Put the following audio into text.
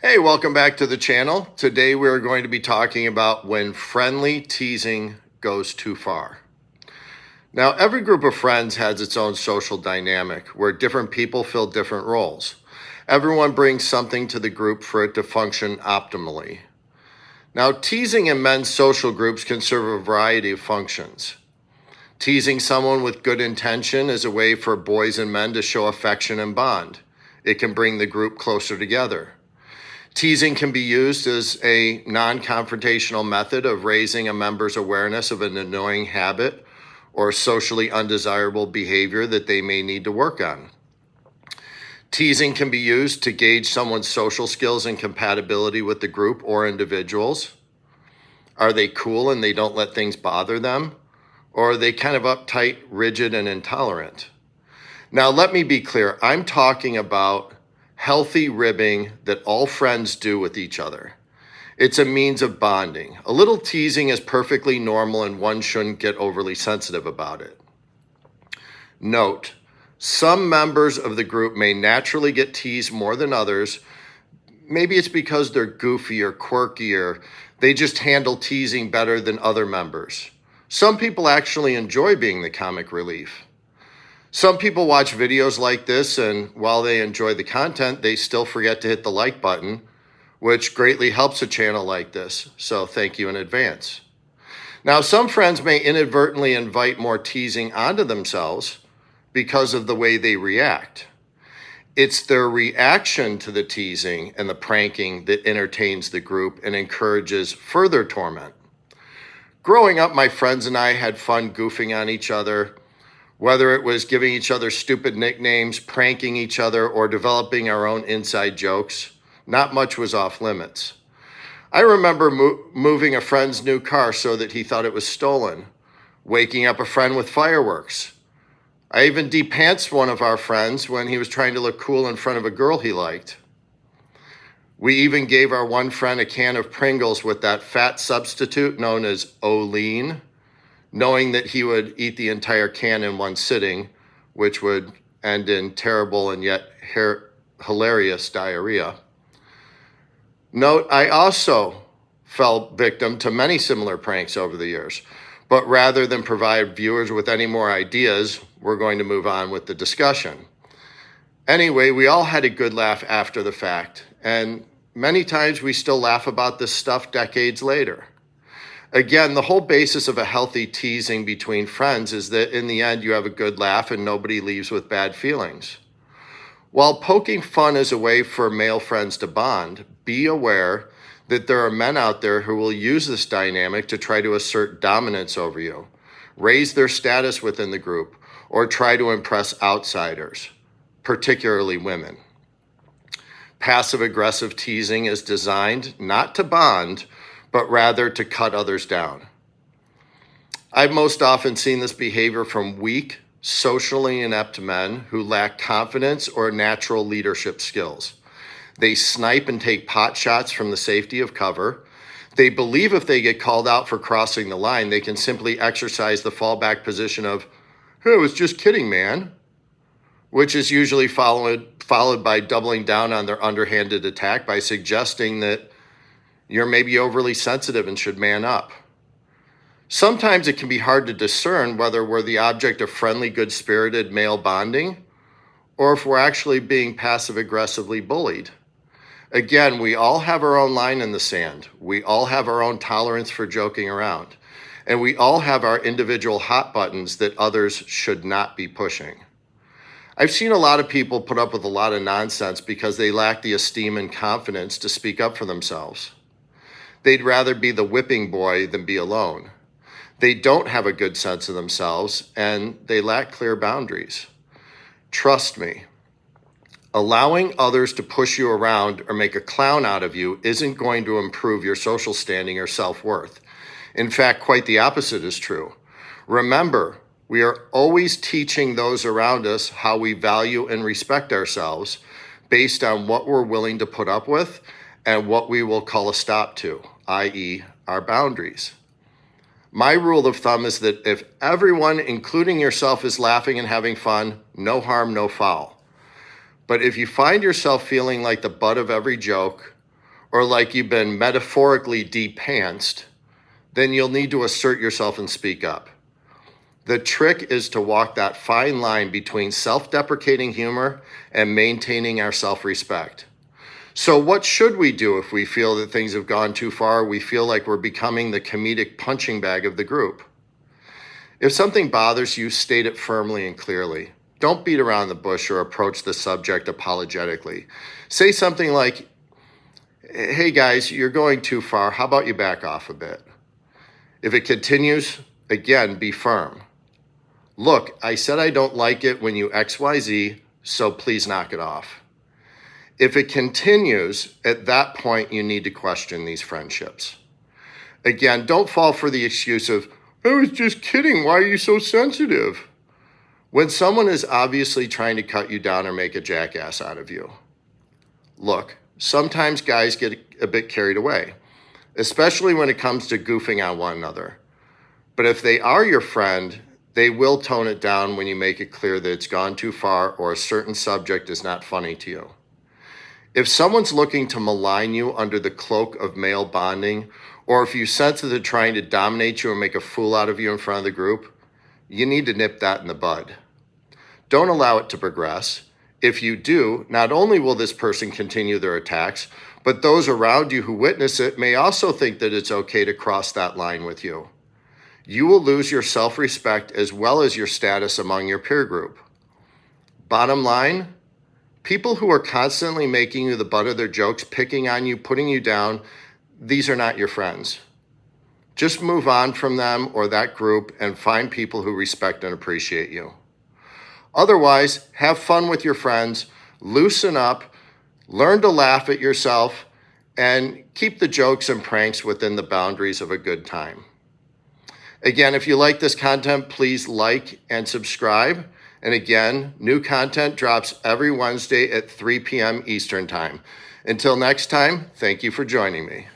Hey, welcome back to the channel. Today we're going to be talking about when friendly teasing goes too far. Now, every group of friends has its own social dynamic where different people fill different roles. Everyone brings something to the group for it to function optimally. Now, teasing in men's social groups can serve a variety of functions. Teasing someone with good intention is a way for boys and men to show affection and bond. It can bring the group closer together. Teasing can be used as a non-confrontational method of raising a member's awareness of an annoying habit or socially undesirable behavior that they may need to work on. Teasing can be used to gauge someone's social skills and compatibility with the group or individuals. Are they cool and they don't let things bother them? Or are they kind of uptight, rigid, and intolerant? Now, let me be clear. I'm talking about healthy ribbing that all friends do with each other. It's a means of bonding. A little teasing is perfectly normal and one shouldn't get overly sensitive about it. Note, some members of the group may naturally get teased more than others. Maybe it's because they're goofy or quirky or they just handle teasing better than other members. Some people actually enjoy being the comic relief. Some people watch videos like this, and while they enjoy the content, they still forget to hit the like button, which greatly helps a channel like this, so thank you in advance. Now, some friends may inadvertently invite more teasing onto themselves because of the way they react. It's their reaction to the teasing and the pranking that entertains the group and encourages further torment. Growing up, my friends and I had fun goofing on each other. Whether it was giving each other stupid nicknames, pranking each other, or developing our own inside jokes, not much was off limits. I remember moving a friend's new car so that he thought it was stolen, waking up a friend with fireworks. I even de-pantsed one of our friends when he was trying to look cool in front of a girl he liked. We even gave our one friend a can of Pringles with that fat substitute known as Olean, knowing that he would eat the entire can in one sitting, which would end in terrible and yet hilarious diarrhea. Note, I also fell victim to many similar pranks over the years, but rather than provide viewers with any more ideas, we're going to move on with the discussion. Anyway, we all had a good laugh after the fact, and many times we still laugh about this stuff decades later. Again, the whole basis of a healthy teasing between friends is that in the end you have a good laugh and nobody leaves with bad feelings. While poking fun is a way for male friends to bond, be aware that there are men out there who will use this dynamic to try to assert dominance over you, raise their status within the group, or try to impress outsiders, particularly women. Passive-aggressive teasing is designed not to bond, but rather to cut others down. I've most often seen this behavior from weak, socially inept men who lack confidence or natural leadership skills. They snipe and take pot shots from the safety of cover. They believe if they get called out for crossing the line, they can simply exercise the fallback position of, "Hey, I was just kidding, man," which is usually followed by doubling down on their underhanded attack by suggesting that you're maybe overly sensitive and should man up. Sometimes it can be hard to discern whether we're the object of friendly, good-spirited male bonding or if we're actually being passive-aggressively bullied. Again, we all have our own line in the sand. We all have our own tolerance for joking around. And we all have our individual hot buttons that others should not be pushing. I've seen a lot of people put up with a lot of nonsense because they lack the esteem and confidence to speak up for themselves. They'd rather be the whipping boy than be alone. They don't have a good sense of themselves, and they lack clear boundaries. Trust me, allowing others to push you around or make a clown out of you isn't going to improve your social standing or self-worth. In fact, quite the opposite is true. Remember, we are always teaching those around us how we value and respect ourselves based on what we're willing to put up with and what we will call a stop to, i.e., our boundaries. My rule of thumb is that if everyone, including yourself, is laughing and having fun, no harm, no foul. But if you find yourself feeling like the butt of every joke, or like you've been metaphorically de-pantsed, then you'll need to assert yourself and speak up. The trick is to walk that fine line between self-deprecating humor and maintaining our self-respect. So what should we do if we feel that things have gone too far? We feel like we're becoming the comedic punching bag of the group. If something bothers you, state it firmly and clearly. Don't beat around the bush or approach the subject apologetically. Say something like, hey guys, you're going too far. How about you back off a bit? If it continues, again, be firm. Look, I said I don't like it when you XYZ, so please knock it off. If it continues, at that point, you need to question these friendships. Again, don't fall for the excuse of, I was just kidding, why are you so sensitive? When someone is obviously trying to cut you down or make a jackass out of you. Look, sometimes guys get a bit carried away, especially when it comes to goofing on one another. But if they are your friend, they will tone it down when you make it clear that it's gone too far or a certain subject is not funny to you. If someone's looking to malign you under the cloak of male bonding, or if you sense that they're trying to dominate you or make a fool out of you in front of the group, you need to nip that in the bud. Don't allow it to progress. If you do, not only will this person continue their attacks, but those around you who witness it may also think that it's okay to cross that line with you. You will lose your self-respect as well as your status among your peer group. Bottom line, people who are constantly making you the butt of their jokes, picking on you, putting you down, these are not your friends. Just move on from them or that group and find people who respect and appreciate you. Otherwise, have fun with your friends, loosen up, learn to laugh at yourself, and keep the jokes and pranks within the boundaries of a good time. Again, if you like this content, please like and subscribe. And again, new content drops every Wednesday at 3 p.m. Eastern Time. Until next time, thank you for joining me.